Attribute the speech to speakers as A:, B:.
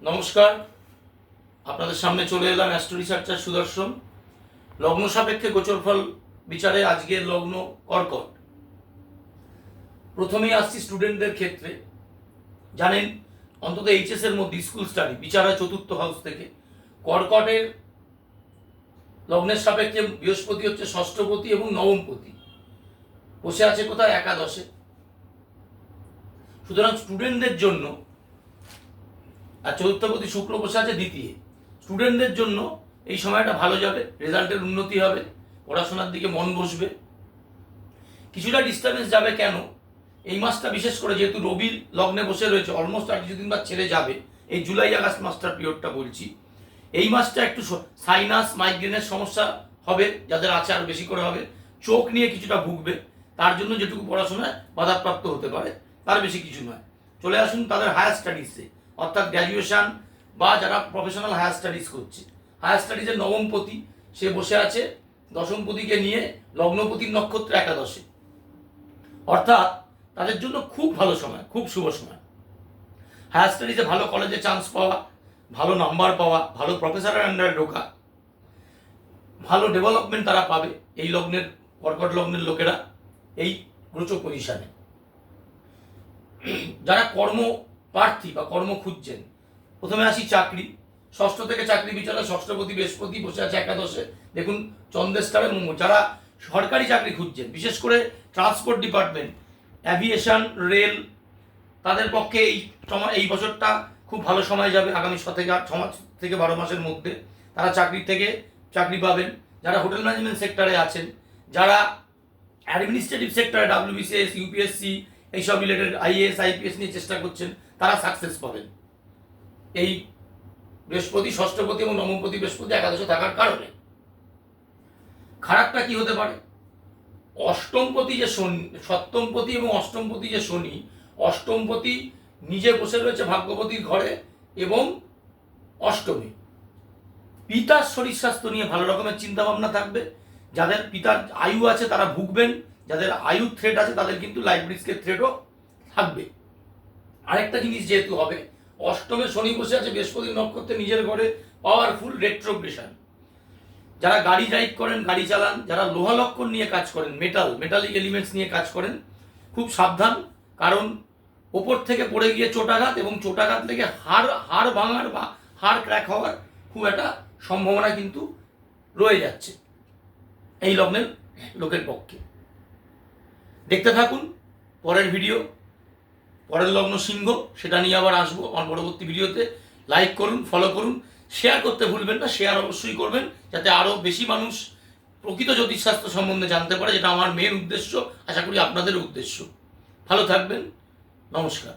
A: নমস্কার, আপনাদের সামনে চলে এলাম অ্যাস্ট্রো রিসার্চার সুদর্শন। লগ্ন সাপেক্ষে গোচরফল বিচারে আজকের লগ্ন কর্কট। প্রথমেই আসছি স্টুডেন্টদের ক্ষেত্রে। জানেন, অন্তত এইচএস এর মধ্যে স্কুল স্টাডি বিচারা চতুর্থ হাউস থেকে কর্কটের লগ্নের সাপেক্ষে বৃহস্পতি হচ্ছে ষষ্ঠপতি এবং নবমপতি, বসে আছে কোথায়? একাদশে। সুতরাং স্টুডেন্টদের জন্য, আর চতুর্থপতি শুক্র বসে আছে দ্বিতীয়, স্টুডেন্টদের জন্য এই সময়টা ভালো যাবে, রেজাল্টের উন্নতি হবে, পড়াশোনার দিকে মন বসবে। কিছুটা ডিস্টার্বেন্স যাবে কেন? এই মাসটা বিশেষ করে যেহেতু রবি লগ্নে বসে রয়েছে, অলমোস্ট আর কিছুদিন বাদ ছেড়ে যাবে, এই জুলাই আগস্ট মাসটার পিরিয়ডটা বলছি। এই মাসটা একটু সাইনাস মাইগ্রেনের সমস্যা হবে, যাদের আছে আর বেশি করে হবে। চোখ নিয়ে কিছুটা ভুগবে, তার জন্য যেটুকু পড়াশোনায় বাধাপ্রাপ্ত হতে পারে, তার বেশি কিছু নয়। চলে আসুন তাদের হায়ার স্টাডিজে, অর্থাৎ গ্র্যাজুয়েশন বা যারা প্রফেশনাল হায়ার স্টাডিজ করছে। হায়ার স্টাডিজের নবমপতি সে বসে আছে দশমপতিকে নিয়ে লগ্নপতির নক্ষত্র একাদশে, অর্থাৎ তাদের জন্য খুব ভালো সময়, খুব শুভ সময়। হায়ার স্টাডিজে ভালো কলেজে চান্স পাওয়া, ভালো নাম্বার পাওয়া, ভালো প্রফেসরের আন্ডারে ঢোকা, ভালো ডেভেলপমেন্ট তারা পাবে এই লগ্নের, কর্কট লগ্নের লোকেরা এই গোচর পজিশনে। যারা কর্ম প্রার্থী বা কর্ম খুঁজছেন, প্রথমে আসি চাকরি। ষষ্ঠ থেকে চাকরি বিচারে ষষ্ঠপতি বৃহস্পতি বসে আছে একাদশে। দেখুন চন্দ্রের স্টারে মঙ্গল। যারা সরকারি চাকরি খুঁজছেন, বিশেষ করে ট্রান্সপোর্ট ডিপার্টমেন্ট, অ্যাভিয়েশন, রেল, তাদের পক্ষে এই বছরটা খুব ভালো সময় যাবে। আগামী 6 থেকে 12 মাসের মধ্যে তারা চাকরি পাবেন। যারা হোটেল ম্যানেজমেন্ট সেক্টরে আছেন, যারা অ্যাডমিনিস্ট্রেটিভ সেক্টরে WBCS, UPSC এইসব রিলেটেড IAS IPS নিয়ে চেষ্টা করছেন, তারা সাকসেস পাবেন এই বৃহস্পতি ষষ্ঠপতি এবং নবমপতি বৃহস্পতি একাদশে থাকার কারণে। খারাপটা কি হতে পারে? অষ্টমপতি যে শনি, সপ্তমপতি এবং অষ্টমপতি যে শনি, অষ্টমপতি নিজে বসে রয়েছে ভাগ্যপতির ঘরে এবং অষ্টমী। পিতার শরীর স্বাস্থ্য নিয়ে ভালো রকমের চিন্তা ভাবনা থাকবে। যাদের পিতার আয়ু আছে তারা ভুগবেন, যাদের আয়ু থ্রেট আছে তাদের কিন্তু লাইফ রিস্কের থ্রেটও থাকবে। আরেকটা জিনিস যেহেতু হবে, অষ্টমে শনি বসে আছে বৃহস্পতির নক্ষত্রে নিজের ঘরে, পাওয়ারফুল রেট্রোগ্রেশন। যারা গাড়ি ড্রাইভ করেন, গাড়ি চালান, যারা লোহা লক্ষণ নিয়ে কাজ করেন, মেটালিক এলিমেন্টস নিয়ে কাজ করেন, খুব সাবধান। কারণ ওপর থেকে পড়ে গিয়ে চোটাঘাত, এবং চোটাঘাত থেকে হাড় ভাঙার বা হাড় ক্র্যাক হওয়ার খুব একটা সম্ভাবনা কিন্তু রয়ে যাচ্ছে এই লগ্নের লোকের পক্ষে। দেখতে থাকুন পরের ভিডিও। পরের লগ্ন সিংহ, সেটা নিয়ে আবার আসবো আমার পরবর্তী ভিডিওতে। লাইক করুন, ফলো করুন, শেয়ার করতে ভুলবেন না। শেয়ার অবশ্যই করবেন, যাতে আরও বেশি মানুষ প্রকৃত জ্যোতিষশাস্ত্র সম্বন্ধে জানতে পারে, যেটা আমার মেন উদ্দেশ্য, আশা করি আপনাদের উদ্দেশ্য। ভালো থাকবেন, নমস্কার।